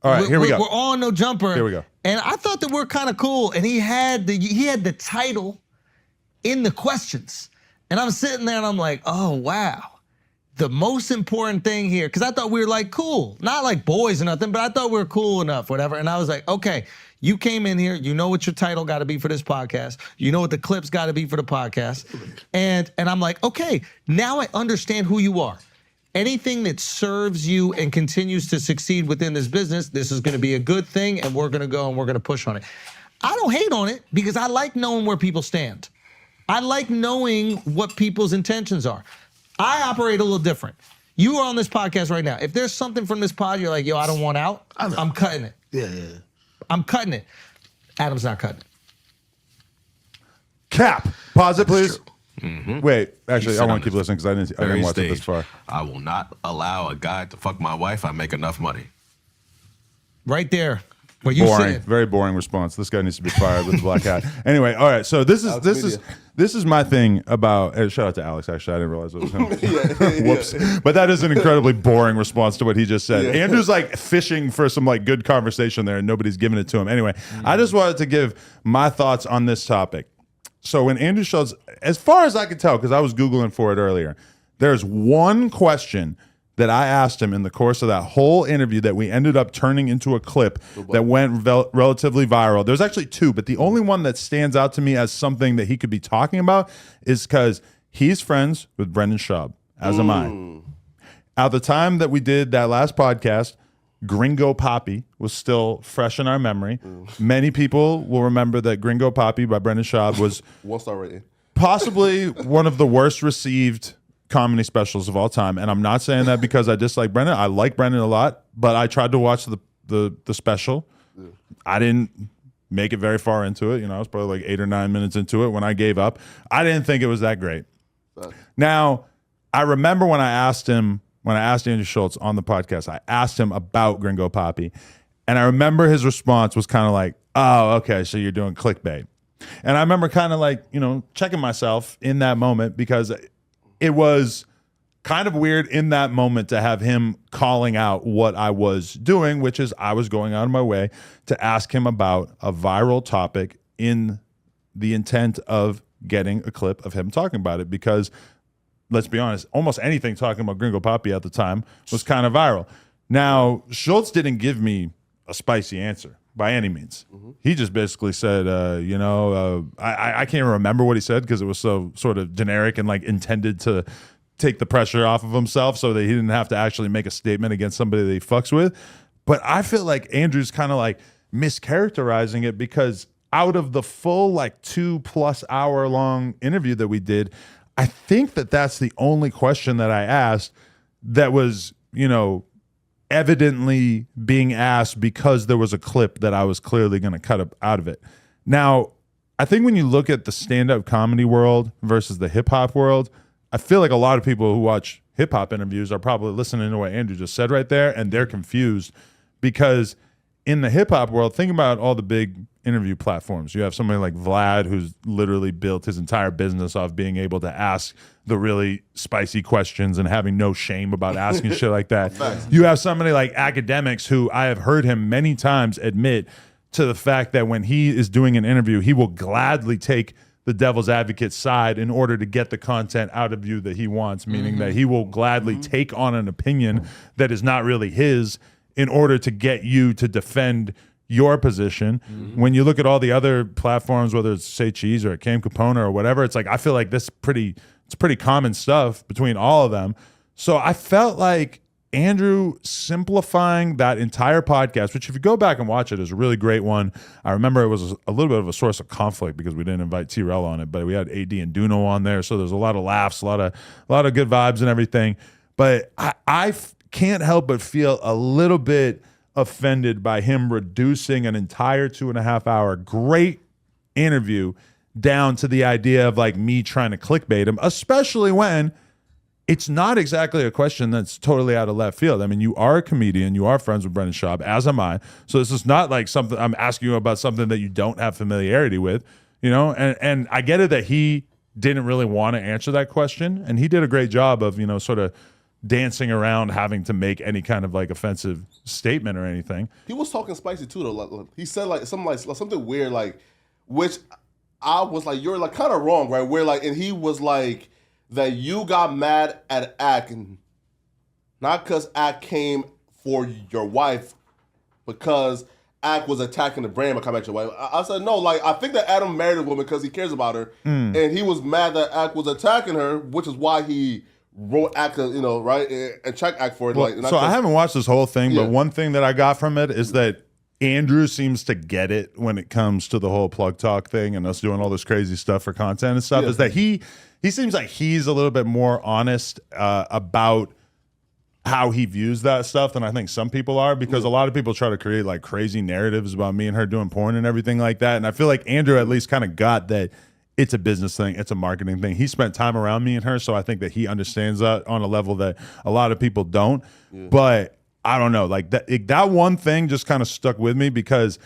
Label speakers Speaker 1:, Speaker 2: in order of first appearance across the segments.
Speaker 1: All right, here we go.
Speaker 2: We're all No Jumper.
Speaker 1: Here we go.
Speaker 2: And I thought that we're kind of cool. And he had the title in the questions. And I'm sitting there and I'm like, oh, wow. The most important thing here, because I thought we were like cool, not like boys or nothing, but I thought we were cool enough, whatever. And I was like, okay, you came in here, you know what your title got to be for this podcast, you know what the clips got to be for the podcast, and I'm like, okay, now I understand who you are. Anything that serves you and continues to succeed within this business, this is going to be a good thing, and we're going to go and we're going to push on it. I don't hate on it because I like knowing where people stand. I like knowing what people's intentions are. I operate a little different. You are on this podcast right now. If there's something from this pod you're like, yo, I don't want out, I'm cutting it.
Speaker 3: Yeah.
Speaker 2: I'm cutting it. Adam's not cutting it.
Speaker 1: Cap. Pause it, please. Wait, actually, I want to keep listening because I didn't watch it this far.
Speaker 4: I will not allow a guy to fuck my wife. I make enough money.
Speaker 2: Right there. What you
Speaker 1: Boring,
Speaker 2: said.
Speaker 1: very boring response. This guy needs to be fired with the black hat. Anyway, all right. So this is my thing about. Shout out to Alex. Actually, I didn't realize it was him. Whoops. But that is an incredibly boring response to what he just said. Yeah. Andrew's like fishing for some like good conversation there, and nobody's giving it to him. Anyway, I just wanted to give my thoughts on this topic. So when Andrew Schulz, as far as I could tell, because I was Googling for it earlier, there's one question that I asked him in the course of that whole interview that we ended up turning into a clip that went relatively viral. There's actually two, but the only one that stands out to me as something that he could be talking about is because he's friends with Brendan Schaub, as am I. At the time that we did that last podcast, Gringo Poppy was still fresh in our memory. Many people will remember that Gringo Poppy by Brendan Schaub was
Speaker 3: 1-star rating. Possibly
Speaker 1: one of the worst received comedy specials of all time. And I'm not saying that because I dislike Brendan. I like Brendan a lot, but I tried to watch the special. Yeah. I didn't make it very far into it. You know, I was probably like 8 or 9 minutes into it when I gave up. I didn't think it was that great. Now, I remember when I asked Andrew Schulz on the podcast, I asked him about Gringo Poppy. And I remember his response was kind of like, oh, okay, so you're doing clickbait. And I remember kind of like, you know, checking myself in that moment because it was kind of weird in that moment to have him calling out what I was doing, which is I was going out of my way to ask him about a viral topic in the intent of getting a clip of him talking about it. Because let's be honest, almost anything talking about Gringo Poppy at the time was kind of viral. Now, Schulz didn't give me a spicy answer by any means. He just basically said, I can't remember what he said because it was so sort of generic and like intended to take the pressure off of himself so that he didn't have to actually make a statement against somebody that he fucks with. But I feel like Andrew's kind of like mischaracterizing it because out of the full like 2+ hour long interview that we did, I think that that's the only question that I asked that was, you know, evidently being asked because there was a clip that I was clearly going to cut out of it. Now, I think when you look at the stand-up comedy world versus the hip-hop world, I feel like a lot of people who watch hip-hop interviews are probably listening to what Andrew just said right there, and they're confused because in the hip-hop world, think about all the big interview platforms. You have somebody like Vlad who's literally built his entire business off being able to ask the really spicy questions and having no shame about asking shit like that. You have somebody like Academics who I have heard him many times admit to the fact that when he is doing an interview, he will gladly take the devil's advocate side in order to get the content out of you that he wants, meaning that he will gladly take on an opinion that is not really his in order to get you to defend your position. When you look at all the other platforms, whether it's Say Cheese or Cam Capone or whatever, it's like I feel like it's pretty common stuff between all of them. So I felt like Andrew simplifying that entire podcast, which if you go back and watch it, is a really great one. I remember it was a little bit of a source of conflict because we didn't invite T-Rell on it, but we had AD and Duno on there, so there's a lot of laughs, a lot of good vibes and everything. But I can't help but feel a little bit offended by him reducing an entire 2.5 hour great interview down to the idea of like me trying to clickbait him, especially when it's not exactly a question that's totally out of left field. I mean, you are a comedian, you are friends with Brendan Schaub, as am I. So this is not like something I'm asking you about something that you don't have familiarity with, you know? And I get it that he didn't really want to answer that question, and he did a great job of, you know, sort of dancing around having to make any kind of like offensive statement or anything.
Speaker 3: He was talking spicy too though. Like, he said like something weird, like, which I was like, you're like kind of wrong, right? Where like, and he was like that you got mad at Ak, and not because Ak came for your wife, because Ak was attacking the brand by coming at your wife. I said no, like I think that Adam married a woman because he cares about her, and he was mad that Ak was attacking her, which is why he wrote Ak, right, and checked Ak for it.
Speaker 1: Well,
Speaker 3: like,
Speaker 1: so I haven't watched this whole thing,
Speaker 3: Yeah.
Speaker 1: but one thing that I got from it is that Andrew seems to get it when it comes to the whole plug talk thing and us doing all this crazy stuff for content and stuff.
Speaker 3: Yeah.
Speaker 1: Is that he seems like he's a little bit more honest about how he views that stuff than I think some people are, because a lot of people try to create like crazy narratives about me and her doing porn and everything like that. And I feel like Andrew at least kind of got that it's a business thing, it's a marketing thing. He spent time around me and her, so I think that he understands that on a level that a lot of people don't. But I don't know, like that one thing just kind of stuck with me, because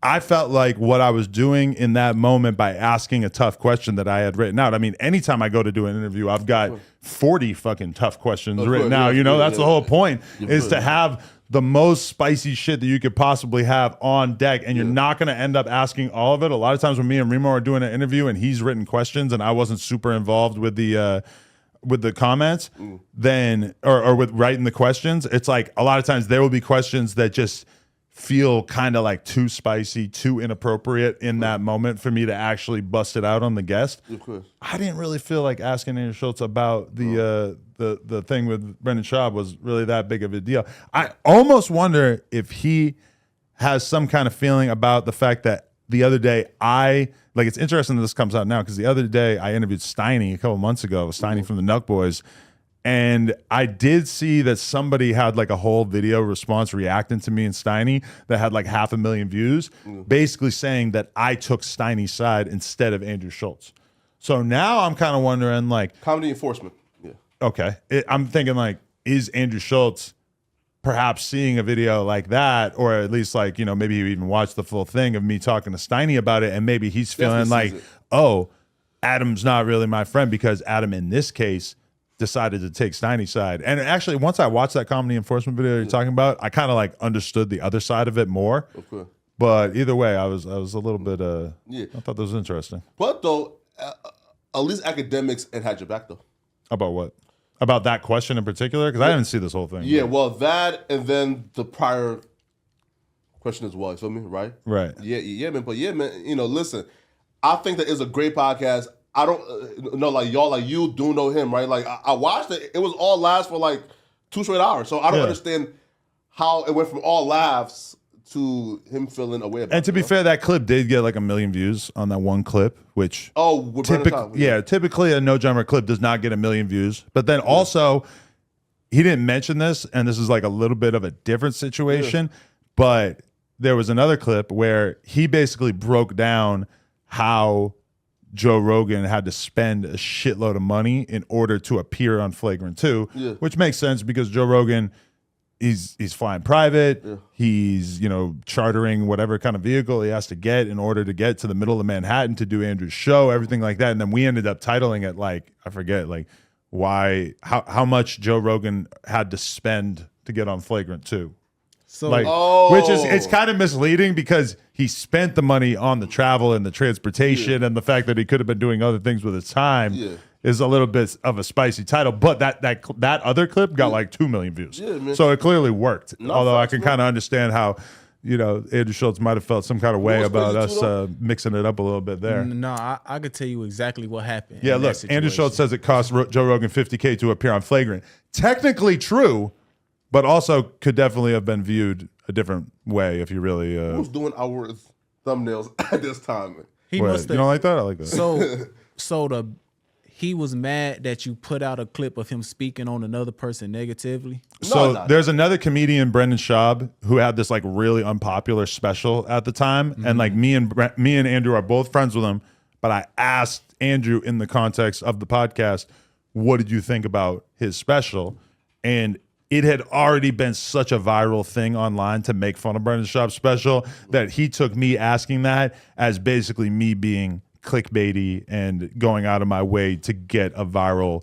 Speaker 1: I felt like what I was doing in that moment by asking a tough question that I had written out. I mean, anytime I go to do an interview, I've got 40 fucking tough questions written out. That's the whole point, is to have the most spicy shit that you could possibly have on deck, and you're not going to end up asking all of it. A lot of times when me and Remo are doing an interview and he's written questions and I wasn't super involved with the comments, then or with writing the questions, it's like a lot of times there will be questions that just feel kind of like too spicy, too inappropriate in that moment for me to actually bust it out on the guest. I didn't really feel like asking Andrew Schulz about the thing with Brendan Schaub was really that big of a deal. I almost wonder if he has some kind of feeling about the fact that the other day it's interesting that this comes out now, because the other day I interviewed Steiny a couple months ago, Steiny from the Nuck Boys, and I did see that somebody had like a whole video response reacting to me and Steiny that had like 500,000 views, basically saying that I took Steiny's side instead of Andrew Schulz. So now I'm kind of wondering, like,
Speaker 3: comedy enforcement. Yeah.
Speaker 1: Okay, I'm thinking like, is Andrew Schulz perhaps seeing a video like that, or at least like, maybe you even watched the full thing of me talking to Steiny about it, and maybe he's feeling like, oh, Adam's not really my friend because Adam in this case decided to take Steiny's side. And actually, once I watched that comedy enforcement video you're talking about, I kind of like understood the other side of it more.
Speaker 3: Okay.
Speaker 1: But either way, I was a little bit I thought that was interesting.
Speaker 3: But though, at least academics had your back though.
Speaker 1: About what? About that question in particular? Because I didn't see this whole thing.
Speaker 3: Yeah, well, that and then the prior question as well. You feel me? Right?
Speaker 1: Right.
Speaker 3: Yeah, man. But yeah, man. Listen, I think that is a great podcast. I don't know, like y'all, like you do know him, right? Like I watched it. It was all laughs for like 2 straight hours. So I don't understand how it went from all laughs to him feeling away about it.
Speaker 1: And to be fair, that clip did get like 1 million views on that one clip, which
Speaker 3: with
Speaker 1: typically a No Jumper clip does not get 1 million views. But then also, he didn't mention this, and this is like a little bit of a different situation, but there was another clip where he basically broke down how Joe Rogan had to spend a shitload of money in order to appear on Flagrant 2, which makes sense because Joe Rogan, he's flying private, he's chartering whatever kind of vehicle he has to get in order to get to the middle of Manhattan to do Andrew's show, everything like that. And then we ended up titling it like, I forget, like how much Joe Rogan had to spend to get on Flagrant 2. So, which is, it's kind of misleading because he spent the money on the travel and the transportation and the fact that he could have been doing other things with his time is a little bit of a spicy title. But that other clip got like 2 million views. So it clearly worked. Although I can kind of understand how, Andrew Schulz might have felt some kind of way about us mixing it up a little bit there.
Speaker 5: No, I could tell you exactly what happened.
Speaker 1: Yeah, look, Andrew Schulz says it cost Joe Rogan $50K to appear on Flagrant. Technically true, but also could definitely have been viewed a different way if you really.
Speaker 3: Who's doing our thumbnails at this time?
Speaker 5: He must have.
Speaker 1: You don't like that? I like that.
Speaker 5: He was mad that you put out a clip of him speaking on another person negatively.
Speaker 1: There's another comedian, Brendan Schaub, who had this like really unpopular special at the time, and like me and Andrew are both friends with him. But I asked Andrew in the context of the podcast, what did you think about his special? And it had already been such a viral thing online to make fun of Brendan Schaub's special that he took me asking that as basically me being clickbaity and going out of my way to get a viral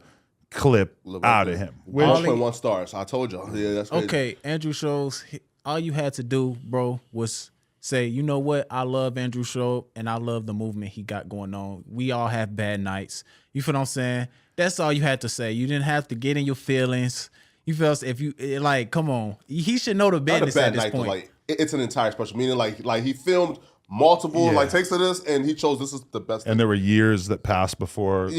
Speaker 1: clip
Speaker 3: Look,
Speaker 1: out of him.
Speaker 3: 1.1 stars. I told y'all. Yeah, that's crazy.
Speaker 5: Okay, Andrew Schulz, all you had to do, bro, was say, you know what? I love Andrew Schulz and I love the movement he got going on. We all have bad nights. You feel what I'm saying? That's all you had to say. You didn't have to get in your feelings. You feel if you like, come on. He should know the business at this point.
Speaker 3: Though, like it's an entire special. Meaning like he filmed multiple like takes of this, and he chose this is the best.
Speaker 1: And there were years that passed before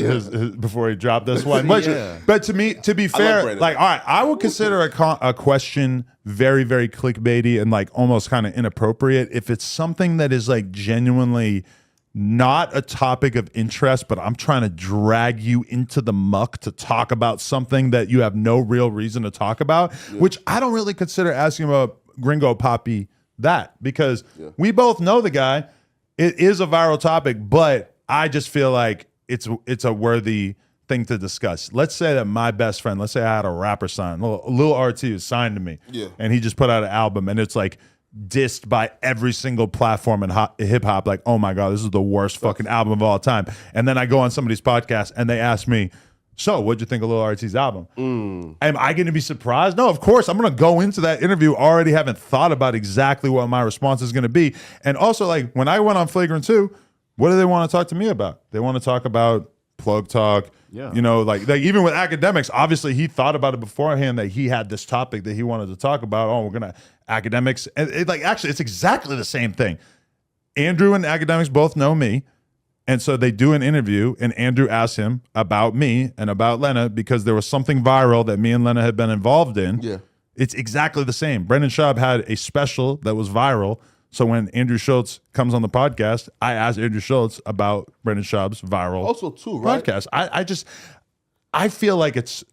Speaker 1: before he dropped this one.
Speaker 6: Yeah.
Speaker 1: But to be fair, like all right, I would consider a question very, very clickbaity and like almost kind of inappropriate if it's something that is like genuinely not a topic of interest, but I'm trying to drag you into the muck to talk about something that you have no real reason to talk about, which I don't really consider asking about Gringo Papi that, because we both know the guy. It is a viral topic, but I just feel like it's a worthy thing to discuss. Let's say that my best friend, let's say I had a rapper sign, Lil RT is signed to me, and he just put out an album, and it's like dissed by every single platform in hip hop. Like, oh my God, this is the worst fucking album of all time. And then I go on somebody's podcast and they ask me, so what'd you think of Lil RT's album? Am I going to be surprised? No, of course. I'm going to go into that interview already having thought about exactly what my response is going to be. And also, like, when I went on Flagrant 2, what do they want to talk to me about? They want to talk about plug talk. You know, like even with academics, obviously he thought about it beforehand that he had this topic that he wanted to talk about. Oh, we're going to academics. And actually, it's exactly the same thing. Andrew and academics both know me. And so they do an interview, and Andrew asks him about me and about Lena because there was something viral that me and Lena had been involved in.
Speaker 3: Yeah.
Speaker 1: It's exactly the same. Brendan Schaub had a special that was viral. So when Andrew Schulz comes on the podcast, I asked Andrew Schulz about Brendan Schaub's viral
Speaker 3: Also too, right?
Speaker 1: podcast. I feel like it's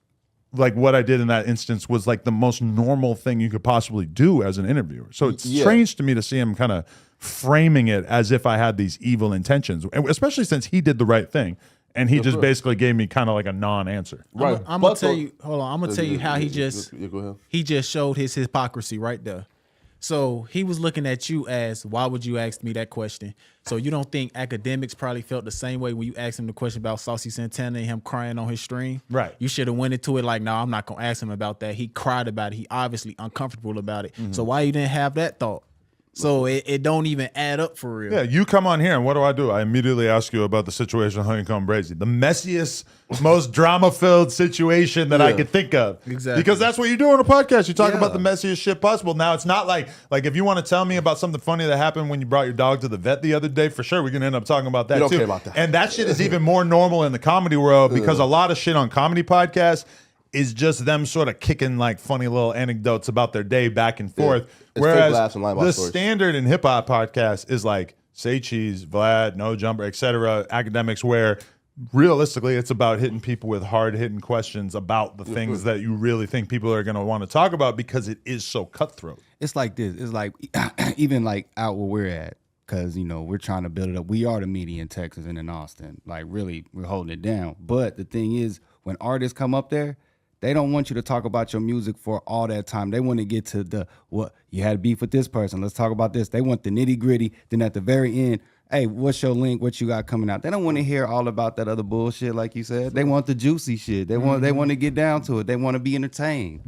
Speaker 1: like what I did in that instance was like the most normal thing you could possibly do as an interviewer. So it's strange to me to see him kind of framing it as if I had these evil intentions, especially since he did the right thing. And he just basically gave me kind of like a non-answer.
Speaker 3: Right.
Speaker 5: I'm gonna tell you. Hold on. I'm gonna tell you how he just
Speaker 3: go ahead.
Speaker 5: he just showed his hypocrisy right there. So he was looking at you as, why would you ask me that question? So you don't think academics probably felt the same way when you asked him the question about Saucy Santana and him crying on his stream?
Speaker 1: Right.
Speaker 5: You should have went into it like, no, I'm not gonna ask him about that. He cried about it. He obviously uncomfortable about it. So why you didn't have that thought? So it don't even add up for real.
Speaker 1: Yeah, you come on here and what do? I immediately ask you about the situation of Honeycomb Brazy, the messiest, most drama-filled situation that I could think of.
Speaker 5: Exactly.
Speaker 1: Because that's what you do on a podcast. You talk about the messiest shit possible. Now, it's not like if you want to tell me about something funny that happened when you brought your dog to the vet the other day, for sure, we're going to end up talking about that
Speaker 3: We don't
Speaker 1: too.
Speaker 3: care about that.
Speaker 1: And that shit is even more normal in the comedy world because a lot of shit on comedy podcasts is just them sort of kicking like funny little anecdotes about their day back and forth.
Speaker 3: It's
Speaker 1: Whereas
Speaker 3: fake laughs and line
Speaker 1: the
Speaker 3: about stories.
Speaker 1: standard in hip hop podcast is like Say Cheese, Vlad, No Jumper, etc. Academics, where realistically it's about hitting people with hard hitting questions about the things that you really think people are going to want to talk about because it is so cutthroat.
Speaker 6: It's like this. It's like even like out where we're at, because you know we're trying to build it up. We are the media in Texas and in Austin. Like really, we're holding it down. But the thing is, when artists come up there, they don't want you to talk about your music for all that time. They want to get to the what you had beef with this person. Let's talk about this. They want the nitty gritty. Then at the very end, hey, what's your link? What you got coming out? They don't want to hear all about that other bullshit, like you said. They want the juicy shit. They want to get down to it. They want to be entertained.